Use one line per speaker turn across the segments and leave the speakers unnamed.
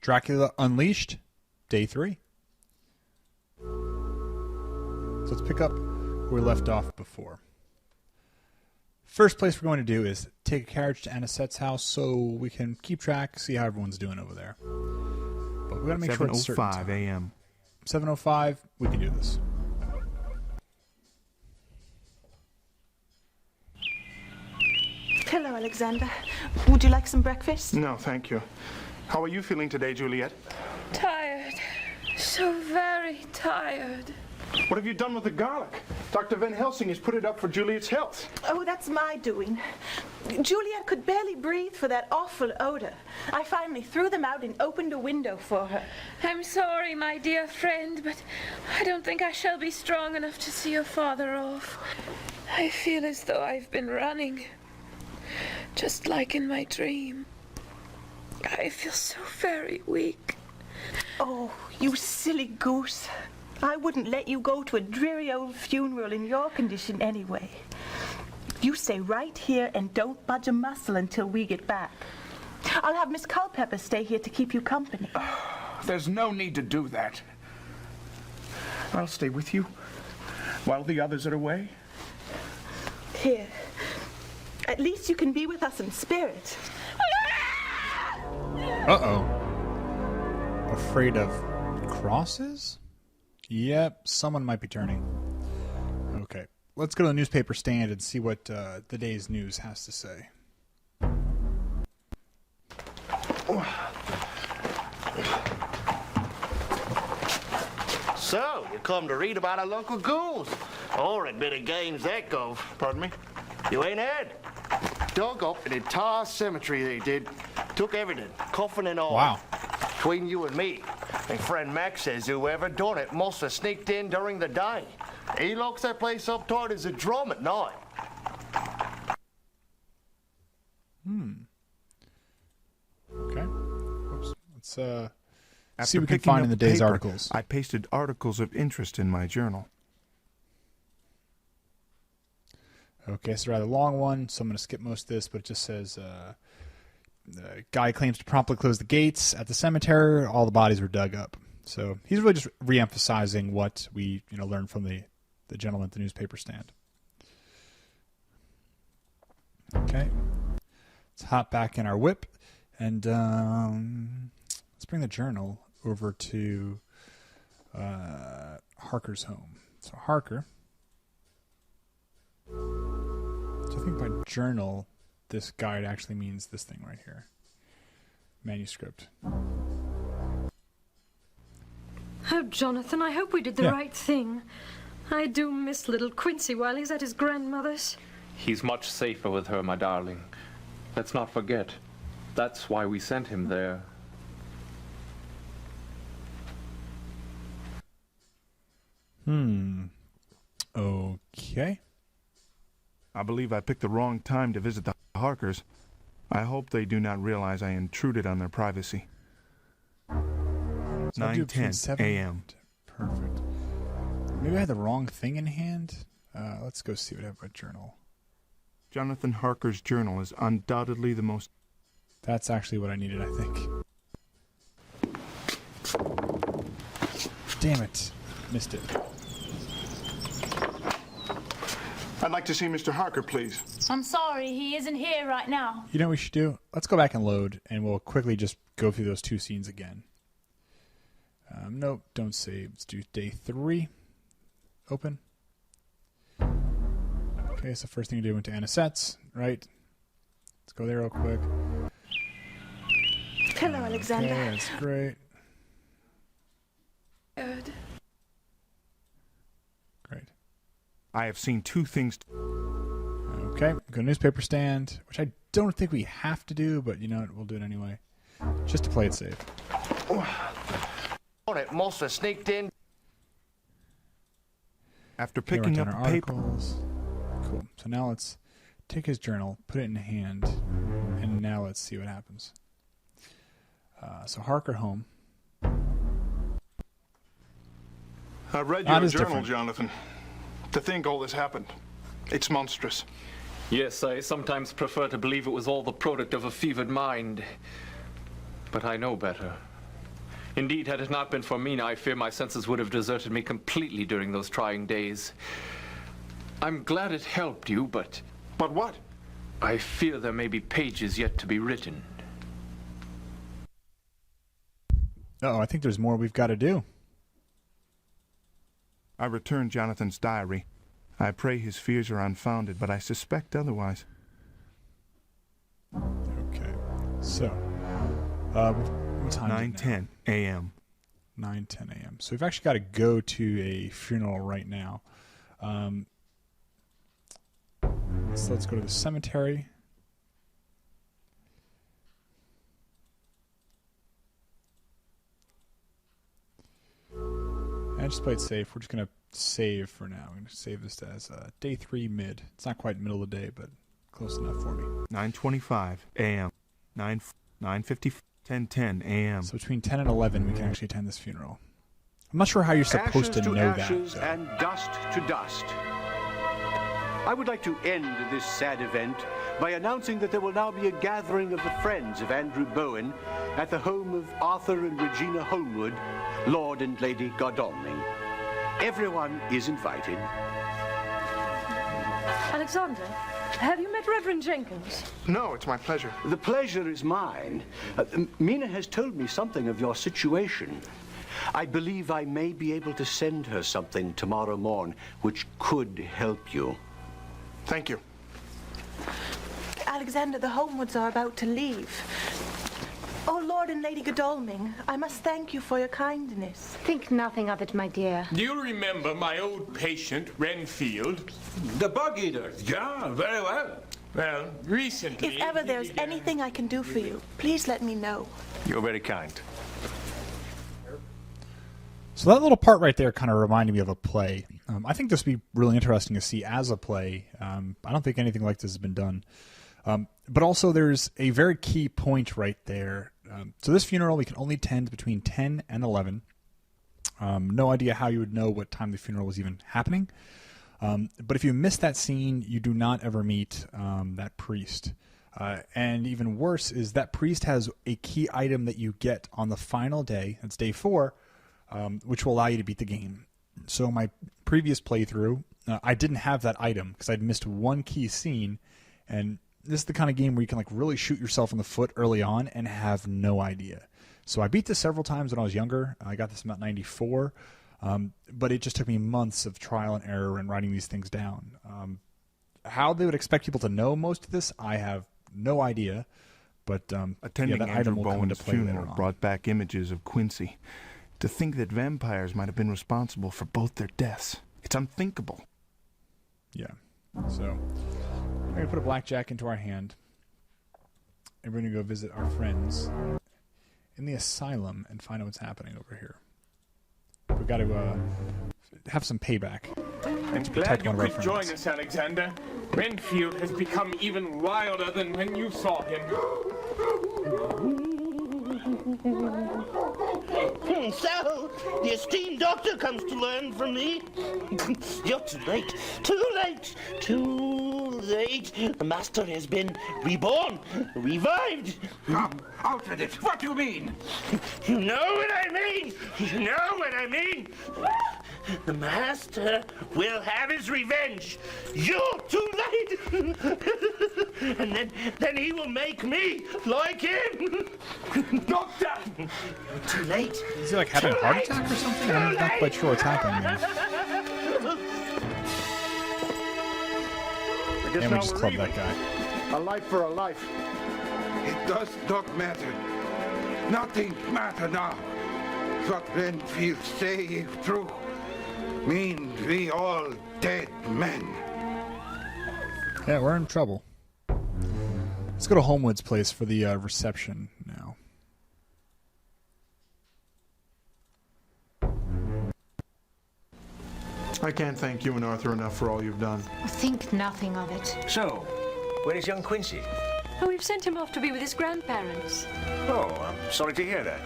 Dracula Unleashed, Day 3. So let's pick up where we left off before. First place we're going to do is take a carriage to Anisette's house so we can keep track, see how everyone's doing over there. But we got to make sure it's certain
7:05 a.m.
7:05, we can do this.
Hello, Alexander. Would you like some breakfast?
No, thank you. How are you feeling today, Juliet?
Tired. So very tired.
What have you done with the garlic? Dr. Van Helsing has put it up for Juliet's health.
Oh, that's my doing. Juliet could barely breathe for that awful odor. I finally threw them out and opened a window for her.
I'm sorry, my dear friend, but I don't think I shall be strong enough to see your father off. I feel as though I've been running, just like in my dream. I feel so very weak.
Oh, you silly goose. I wouldn't let you go to a dreary old funeral in your condition anyway. You stay right here and don't budge a muscle until we get back. I'll have Miss Culpepper stay here to keep you company.
There's no need to do that. I'll stay with you while the others are away.
Here. At least you can be with us in spirit.
Uh-oh. Afraid of crosses? Yep, someone might be turning. Okay, let's go to the newspaper stand and see what the day's news has to say.
So, you come to read about our local ghouls. Horrid bit of games that go.
Pardon me?
You ain't heard? Dug up an entire cemetery, they did. Took everything, coffin and all.
Wow.
Between you and me. And friend Max says whoever done it must have sneaked in during the day. He locks that place up tight as a drum at night.
Okay. Oops. Let's see
After
what we can
picking
find
up
in the
the
day's
paper,
articles.
I pasted articles of interest in my journal.
Okay, it's a rather long one, so I'm going to skip most of this, but it just says, the guy claims to promptly close the gates at the cemetery. All the bodies were dug up. So he's really just re-emphasizing what we learned from the gentleman at the newspaper stand. Okay. Let's hop back in our whip, and let's bring the journal over to Harker's home. So Harker... So I think by journal, this guide actually means this thing right here. Manuscript.
Oh, Jonathan, I hope we did the
Yeah.
right thing. I do miss little Quincy while he's at his grandmother's.
He's much safer with her, my darling. Let's not forget. That's why we sent him there.
Okay.
I believe I picked the wrong time to visit the Harkers. I hope they do not realize I intruded on their privacy.
So I'll do between
9:10
7
a.m.
Perfect. Maybe I had the wrong thing in hand. Let's go see what I have by journal.
Jonathan Harker's journal is undoubtedly the most...
That's actually what I needed, I think. Damn it. Missed it.
I'd like to see Mr. Harker, please.
I'm sorry, he isn't here right now.
You know what we should do? Let's go back and load, and we'll quickly just go through those two scenes again. Nope, don't save. Let's do day 3. Open. Okay, so first thing to do went to Anisette's, right? Let's go there real quick.
Hello, Alexander.
Okay, that's great.
Good.
Great.
I have seen two things...
Okay, go to newspaper stand, which I don't think we have to do, but you know what, we'll do it anyway. Just to play it safe.
It must have sneaked in.
After
Okay,
picking
write
up
down
the
our
paper...
articles. Cool. So now let's take his journal, put it in hand, and now let's see what happens. So Harker home.
I read
That
your
is
journal,
different.
Jonathan. To think all this happened, it's monstrous.
Yes, I sometimes prefer to believe it was all the product of a fevered mind. But I know better. Indeed, had it not been for Mina, I fear my senses would have deserted me completely during those trying days. I'm glad it helped you, but...
But what?
I fear there may be pages yet to be written.
I think there's more we've got to do.
I return Jonathan's diary. I pray his fears are unfounded, but I suspect otherwise.
Okay. So, what time is it now?
9:10 a.m.
9:10 a.m. So we've actually got to go to a funeral right now. So let's go to the cemetery. And just play it safe. We're just going to save for now. I'm going to save this as day 3 mid. It's not quite middle of the day, but close enough for me.
9:25 a.m. 9:50, 10:10 a.m.
So between 10 and 11, we can actually attend this funeral. I'm not sure how you're supposed to know that.
Ashes and dust to dust. I would like to end this sad event by announcing that there will now be a gathering of the friends of Andrew Bowen at the home of Arthur and Regina Holmwood, Lord and Lady Godalming. Everyone is invited.
Alexander, have you met Reverend Jenkins?
No, it's my pleasure.
The pleasure is mine. Mina has told me something of your situation. I believe I may be able to send her something tomorrow morn which could help you.
Thank you.
Alexander, the Holmwoods are about to leave. Oh, Lord and Lady Godalming, I must thank you for your kindness.
Think nothing of it, my dear.
Do you remember my old patient, Renfield?
The bug-eater. Yeah, very well.
Well, recently...
If ever there's anything I can do for you, please let me know.
You're very kind.
So that little part right there kind of reminded me of a play. I think this would be really interesting to see as a play. I don't think anything like this has been done. But also there's a very key point right there. So this funeral, we can only attend between 10 and 11. No idea how you would know what time the funeral was even happening. But if you miss that scene, you do not ever meet that priest. And even worse is that priest has a key item that you get on the final day, that's day 4, which will allow you to beat the game. So my previous playthrough, I didn't have that item because I'd missed one key scene, and this is the kind of game where you can really shoot yourself in the foot early on and have no idea. So I beat this several times when I was younger. I got this in about 94, but it just took me months of trial and error and writing these things down. How they would expect people to know most of this, I have no idea. But
attending
that
Andrew
item will come into
Bowen's
play later
funeral
on.
brought back images of Quincy. To think that vampires might have been responsible for both their deaths. It's unthinkable.
Yeah. So we're going to put a blackjack into our hand. And we're going to go visit our friends in the asylum and find out what's happening over here. We've got to have some payback.
I'm glad you could join us, Alexander. Renfield has become even wilder than when you saw him.
So, the esteemed doctor comes to learn from me. You're too late. Too late. Too late. The master has been reborn. Revived.
Out with it. What do you mean?
You know what I mean. You know what I mean. The master will have his revenge. You're too late. And then he will make me like him. Doctor! You're too late.
Is he having a heart attack or something? I'm not quite sure what's happening there. And we just clubbed that guy.
A life for a life.
It does not matter. Nothing matters now. What Renfield say if true means we all dead men.
Yeah, we're in trouble. Let's go to Holmwood's place for the reception now.
I can't thank you and Arthur enough for all you've done.
Think nothing of it.
So, where is young Quincy?
Oh, we've sent him off to be with his grandparents.
Oh, I'm sorry to hear that.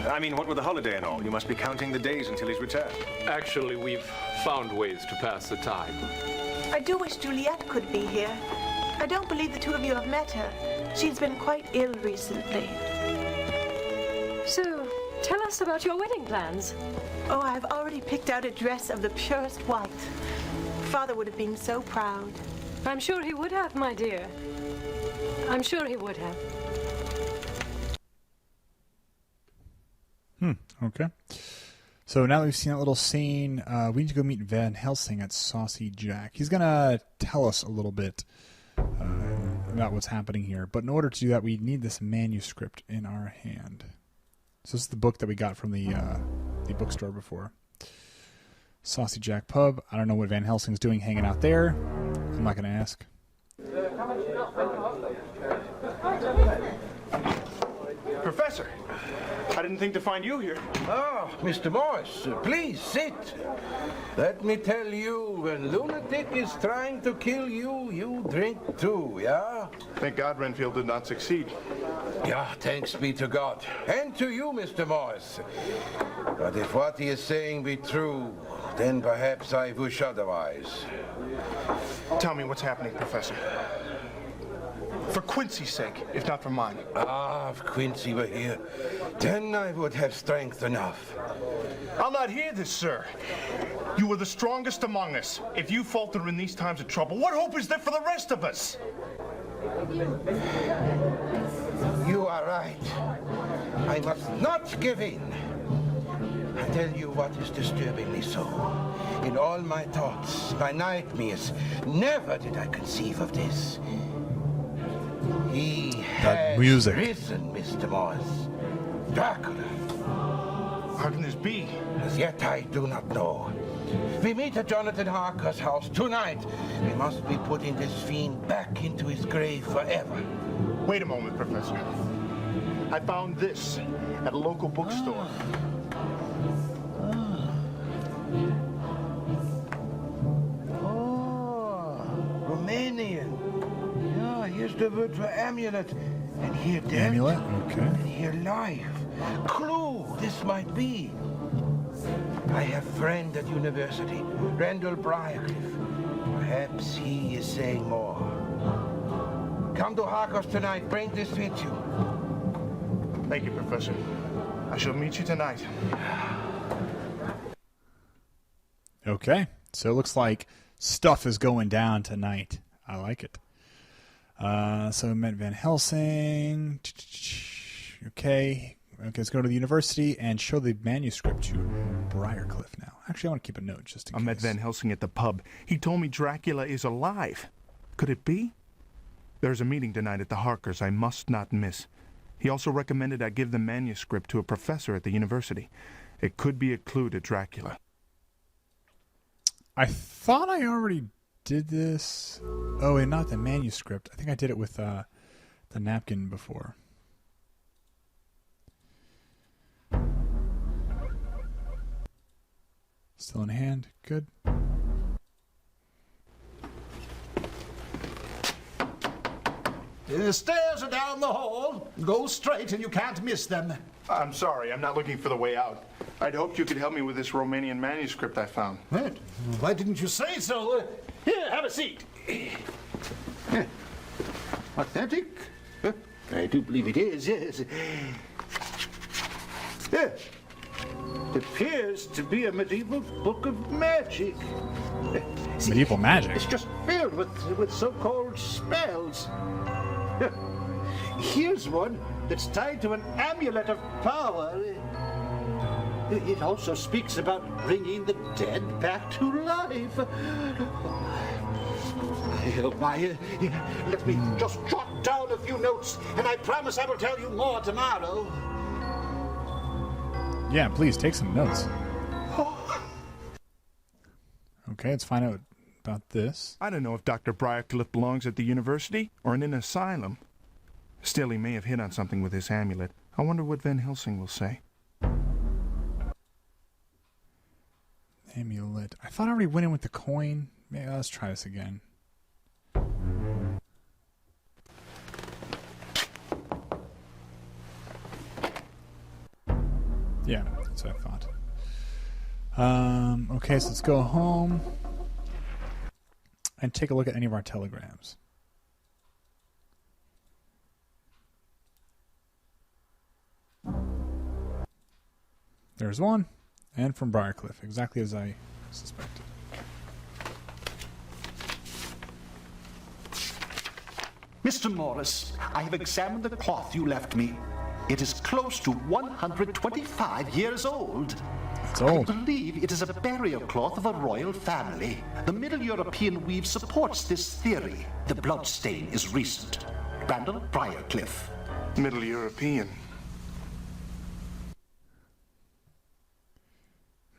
I mean, what with the holiday and all, you must be counting the days until his return.
Actually, we've found ways to pass the time.
I do wish Juliet could be here. I don't believe the two of you have met her. She's been quite ill recently.
So, Tell us about your wedding plans.
Oh, I've already picked out a dress of the purest white. Father would have been so proud.
I'm sure he would have, my dear. I'm sure he would have.
Okay. So now that we've seen that little scene, we need to go meet Van Helsing at Saucy Jack. He's going to tell us a little bit about what's happening here. But in order to do that, we need this manuscript in our hand. So this is the book that we got from the bookstore before. Saucy Jack Pub. I don't know what Van Helsing's doing hanging out there. I'm not going to ask.
Professor, I didn't think to find you here.
Ah, Mr. Morse, please sit. Let me tell you, when lunatic is trying to kill you, you drink too, yeah?
Thank God Renfield did not succeed.
Yeah, thanks be to God. And to you, Mr. Morse. But if what he is saying be true, then perhaps I wish otherwise.
Tell me what's happening, Professor. For Quincy's sake, if not for mine.
Ah, if Quincy were here, then I would have strength enough.
I'll not hear this, sir. You were the strongest among us. If you falter in these times of trouble, what hope is there for the rest of us?
You are right. I must not give in. I tell you what is disturbing me so. In all my thoughts, my nightmares, never did I conceive of this. He has risen, Mr. Morse. Dracula.
How can this be?
As yet I do not know. We meet at Jonathan Harker's house tonight. We must be putting this fiend back into his grave forever.
Wait a moment, Professor. I found this at a local bookstore.
Romanian. Yeah, here's the word for amulet. And here death.
Amulet? Okay.
And here life. Clue, this might be. I have friend at university, Randall Briarcliff. Perhaps he is saying more. Come to Harker's tonight. Bring this with you.
Thank you, Professor. I shall meet you tonight.
Okay. So it looks like stuff is going down tonight. I like it. So we met Van Helsing. Okay. Let's go to the university and show the manuscript to Briarcliff now. Actually, I want to keep a note just in case.
I met Van Helsing at the pub. He told me Dracula is alive. Could it be? There's a meeting tonight at the Harkers I must not miss. He also recommended I give the manuscript to a professor at the university. It could be a clue to Dracula.
I thought I already did this. Oh, and not the manuscript. I think I did it with the napkin before. Still in hand. Good.
The stairs are down the hall. Go straight and you can't miss them.
I'm sorry, I'm not looking for the way out. I'd hoped you could help me with this Romanian manuscript I found.
What? Why didn't you say so? Here, have a seat. Authentic? I do believe it is, yes. It appears to be a medieval book of magic. See,
medieval magic?
It's just filled with so-called spells. Here's one that's tied to an amulet of power. It also speaks about bringing the dead back to life. Oh my, let me just jot down a few notes, and I promise I will tell you more tomorrow.
Yeah, please take some notes. Okay, let's find out about this.
I don't know if Dr. Briarcliff belongs at the university or in an asylum. Still, he may have hit on something with this amulet. I wonder what Van Helsing will say.
Amulet. I thought I already went in with the coin. Maybe let's try this again. Yeah, that's what I thought. Okay, so let's go home and take a look at any of our telegrams. There's one. And from Briarcliff, exactly as I suspected.
Mr. Morris, I have examined the cloth you left me. It is close to 125 years old.
It's old.
I believe it is a burial cloth of a royal family. The Middle European weave supports this theory. The bloodstain is recent. Randall Briarcliff.
Middle European.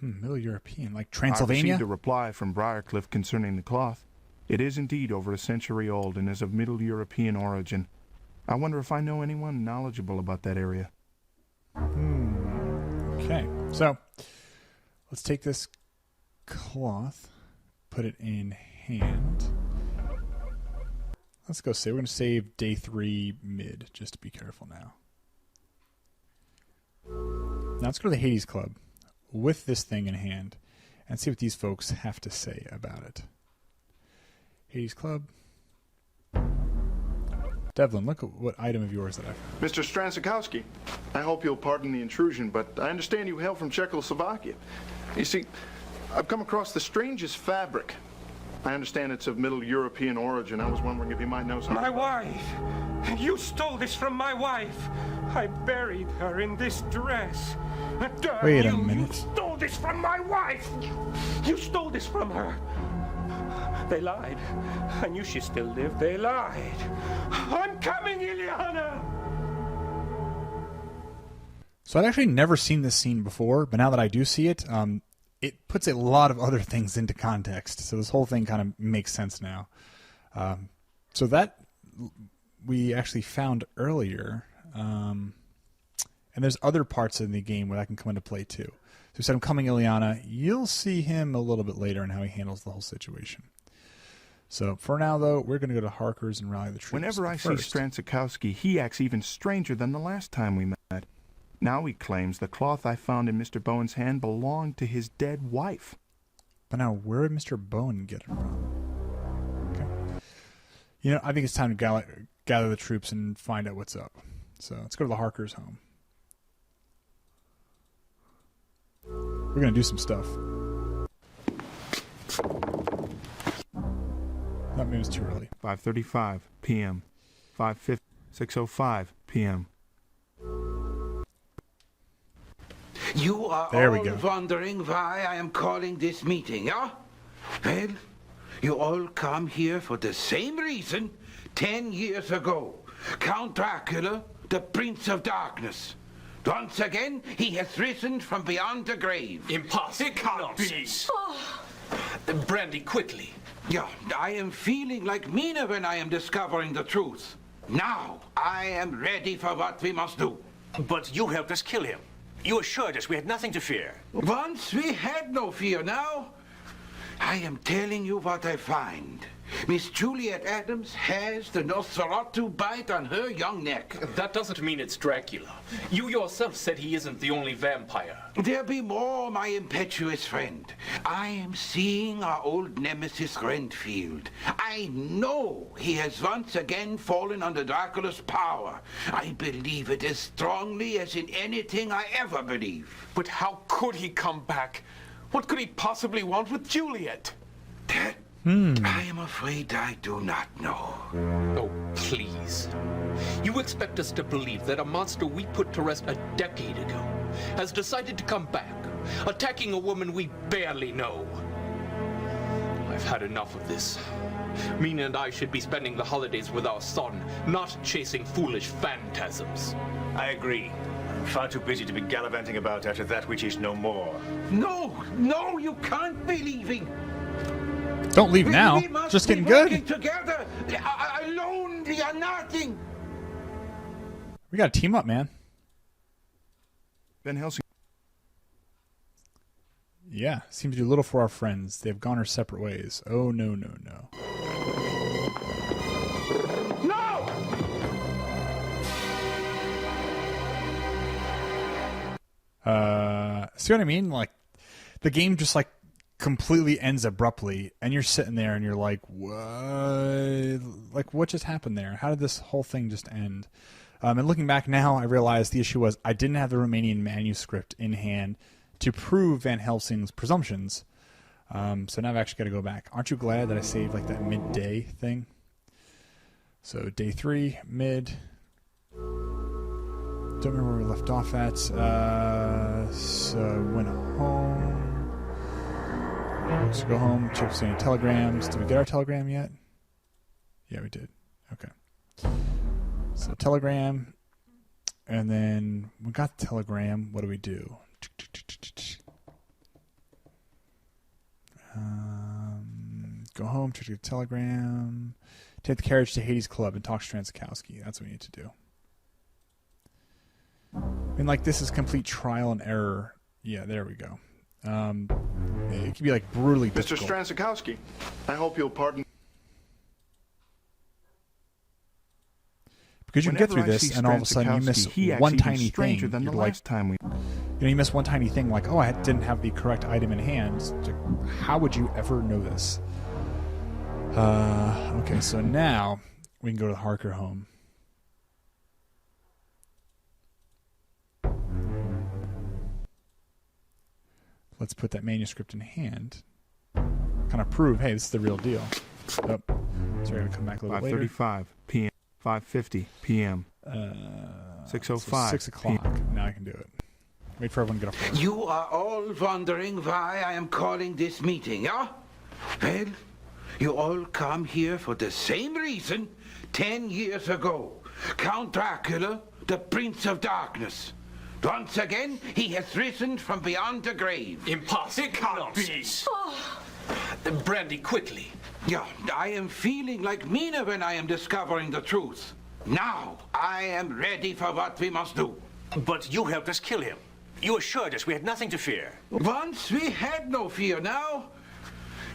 Middle European, like
I
Transylvania?
received a reply from Briarcliff concerning the cloth. It is indeed over a century old and is of Middle European origin. I wonder if I know anyone knowledgeable about that area.
Okay, so let's take this cloth, put it in hand. Let's go save. We're going to save day 3 mid, just to be careful now. Now let's go to the Hades Club with this thing in hand and see what these folks have to say about it. Hades Club. Devlin, look at what item of yours that I found.
Mr. Stransakowski, I hope you'll pardon the intrusion, but I understand you hail from Czechoslovakia. You see, I've come across the strangest fabric. I understand it's of Middle European origin. I was wondering if you might know something.
My wife! You stole this from my wife! I buried her in this dress. Damn
Wait a
you,
minute.
You stole this from my wife! You stole this from her! They lied. I knew she still lived. They lied. I'm coming, Ileana!
So I'd actually never seen this scene before, but now that I do see it, it puts a lot of other things into context. So this whole thing kind of makes sense now. So that we actually found earlier, and there's other parts in the game where that can come into play too. So we said, I'm coming, Ileana. You'll see him a little bit later and how he handles the whole situation. So for now, though, we're going to go to Harker's and rally the troops.
Whenever I see Stransakowski, he acts even stranger than the last time we met. Now he claims the cloth I found in Mr. Bowen's hand belonged to his dead wife.
But now, where did Mr. Bowen get it from? Okay. You know, I think it's time to gather the troops and find out what's up. So let's go to the Harker's home. We're going to do some stuff. That maybe it's too early.
5:35 p.m. 5:50, 6:05 p.m.
You are
There we
all
go.
wondering why I am calling this meeting, yeah? Well, you all come here for the same reason 10 years ago. Count Dracula, the Prince of Darkness. Once again, he has risen from beyond the grave.
Impossible.
It can't
Nonsense.
be.
Brandy, quickly.
Yeah, I am feeling like Mina when I am discovering the truth. Now, I am ready for what we must do.
But you helped us kill him. You assured us we had nothing to fear.
Once we had no fear. Now, I am telling you what I find. Miss Juliet Adams has the Nosferatu bite on her young neck.
That doesn't mean it's Dracula. You yourself said he isn't the only vampire.
There be more, my impetuous friend. I am seeing our old nemesis Renfield. I know he has once again fallen under Dracula's power. I believe it as strongly as in anything I ever believe.
But how could he come back? What could he possibly want with Juliet?
That I am afraid I do not know.
Oh, please. You expect us to believe that a monster we put to rest a decade ago has decided to come back, attacking a woman we barely know. I've had enough of this. Mina and I should be spending the holidays with our son, not chasing foolish phantasms.
I agree. I'm far too busy to be gallivanting about after that which is no more.
No, you can't be leaving.
Don't leave now.
We must
Just
be
getting good.
working together. Alone, we are nothing.
We got to team up, man.
Van Helsing.
Yeah, seem to do little for our friends. They've gone our separate ways. Oh, no.
No!
See what I mean? Like, the game just, like, completely ends abruptly, and you're sitting there and you're like, what? Like, what just happened there? How did this whole thing just end? And looking back now, I realized the issue was I didn't have the Romanian manuscript in hand to prove Van Helsing's presumptions. So now I've actually got to go back. Aren't you glad that I saved like that midday thing? So day 3, mid. Don't remember where we left off at. So went home. Let's go home, check if there's any telegrams. Did we get our telegram yet? Yeah, we did. Okay. So telegram. And then we got the telegram. What do we do? Go home, check the telegram. Take the carriage to Hades Club and talk to Stranzikowski. That's what we need to do. I mean, like, this is complete trial and error. Yeah, there we go. It could be, like, brutally difficult.
Mr. Stranzikowski, I hope you'll pardon.
Because you can get through this, and all of a sudden you miss one tiny thing.
Than the last time we...
you miss one tiny thing, like, oh, I didn't have the correct item in hand. Like, how would you ever know this? Okay, so now we can go to the Harker home. Let's put that manuscript in hand. Kind of prove, hey, this is the real deal. Oh, so we're going to come back a little bit later.
5:35 p.m. 5:50 p.m. 6:05.
So 6 o'clock. Now I can do it. Wait for everyone to get off.
You are all wondering why I am calling this meeting, yeah? Well, you all come here for the same reason 10 years ago. Count Dracula, the Prince of Darkness. Once again, he has risen from beyond the grave.
Impossible.
It can't
Nonsense. Brandy, quickly.
Yeah, I am feeling like Mina when I am discovering the truth. Now, I am ready for what we must do.
But you helped us kill him. You assured us we had nothing to fear.
Once we had no fear. Now,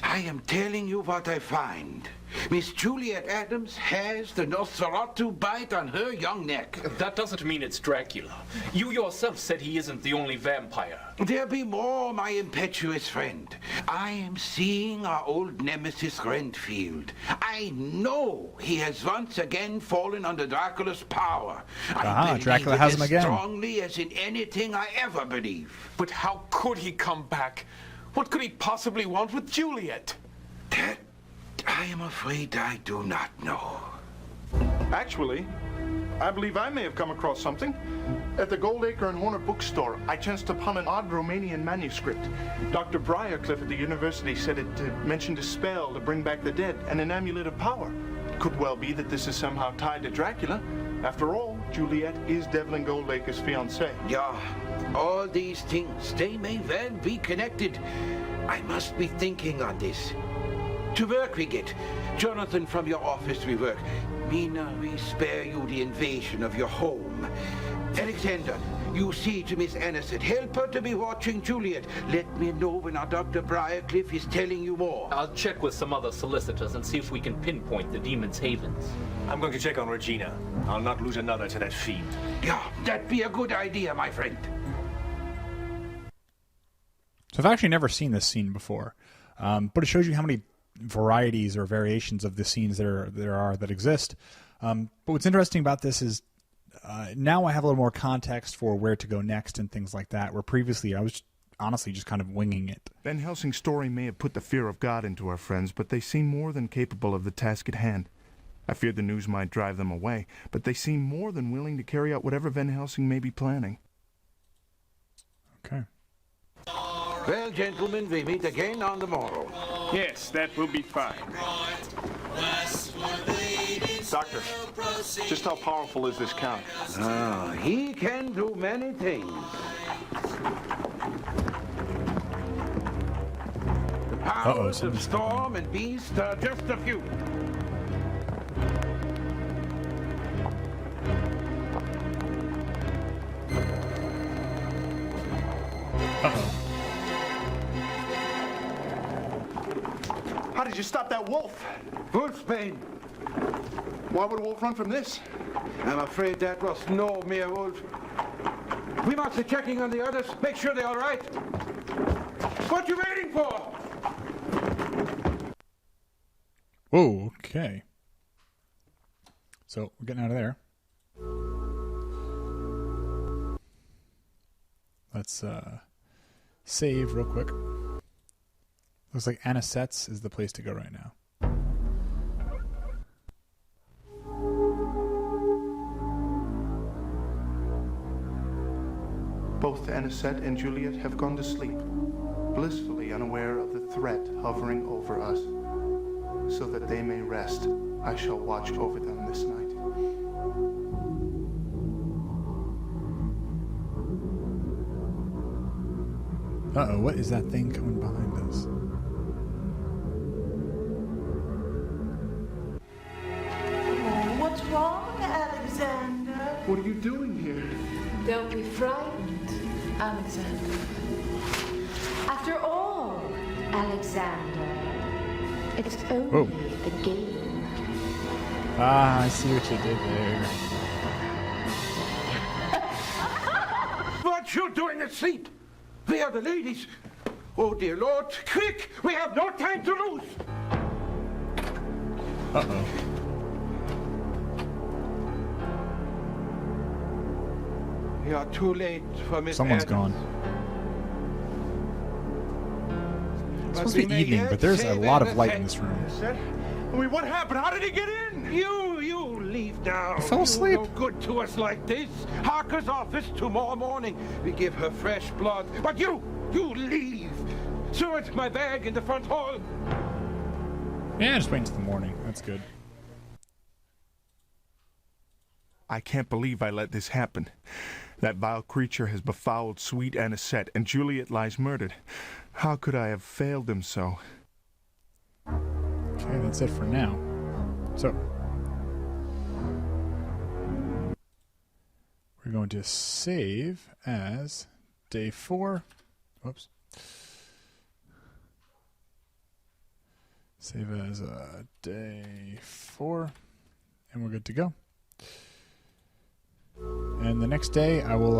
I am telling you what I find. Miss Juliet Adams has the Nosferatu bite on her young neck.
That doesn't mean it's Dracula. You yourself said he isn't the only vampire.
There be more, my impetuous friend. I am seeing our old nemesis Renfield. I know he has once again fallen under Dracula's power. I believe
Dracula
it
has him
as
again.
strongly as in anything I ever believe.
But how could he come back? What could he possibly want with Juliet?
That I am afraid I do not know.
Actually, I believe I may have come across something. At the Goldacre and Horner bookstore, I chanced upon an odd Romanian manuscript. Dr. Briarcliff at the university said it mentioned a spell to bring back the dead and an amulet of power. Could well be that this is somehow tied to Dracula. After all, Juliet is Devlin Goldacre's fiancée.
Yeah, all these things, they may well be connected. I must be thinking on this. To work we get. Jonathan, from your office we work. Mina, we spare you the invasion of your home. Alexander, you see to Miss Anisette. Help her to be watching Juliet. Let me know when our Dr. Briarcliff is telling you more.
I'll check with some other solicitors and see if we can pinpoint the Demon's Havens.
I'm going to check on Regina. I'll not lose another to that fiend.
Yeah, that'd be a good idea, my friend.
So I've actually never seen this scene before, but it shows you how many varieties or variations of the scenes there are that exist. But what's interesting about this is now I have a little more context for where to go next and things like that, where previously I was honestly just kind of winging it.
Van Helsing's story may have put the fear of God into our friends, but they seem more than capable of the task at hand. I feared the news might drive them away, but they seem more than willing to carry out whatever Van Helsing may be planning.
Okay.
Well, gentlemen, we meet again on the morrow.
Yes, that will be fine.
Doctor, just how powerful is this Count?
Ah, he can do many things. The powers of storm and beast are just a few.
How did you stop that wolf?
Wolfsbane.
Why would a wolf run from this?
I'm afraid that was no mere wolf. We must be checking on the others. Make sure they're all right. What you waiting for?
Whoa, okay. So we're getting out of there. Let's save real quick. Looks like Anisette's is the place to go right now.
Both Anisette and Juliet have gone to sleep, blissfully unaware of the threat hovering over us. So that they may rest, I shall watch over them this night.
Uh-oh, what is that thing coming behind us?
Oh, what's wrong, Alexander?
What are you doing here?
Don't be frightened, Alexander.
After all, Alexander, it's only the game.
Ah, I see what you did there.
What you doing asleep? They are the ladies. Oh, dear Lord, quick! We have no time to lose!
Uh-oh.
We are too late for Miss
Someone's
Adams.
gone. It's supposed to be evening, but there's a lot of light in this room.
I mean, what happened? How did he get in? You leave now.
I fell asleep.
You no good to us like this. Harker's office tomorrow morning. We give her fresh blood. But you leave. Stewart, my bag in the front hall.
Yeah, just wait until the morning. That's good.
I can't believe I let this happen. That vile creature has befouled sweet Anisette, and Juliet lies murdered. How could I have failed them so?
Okay, that's it for now. So, we're going to save as day 4. Whoops. Save as day 4, and we're good to go. And the next day, I will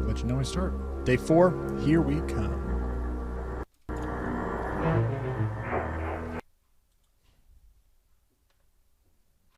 let you know when we start. Day 4, here we come.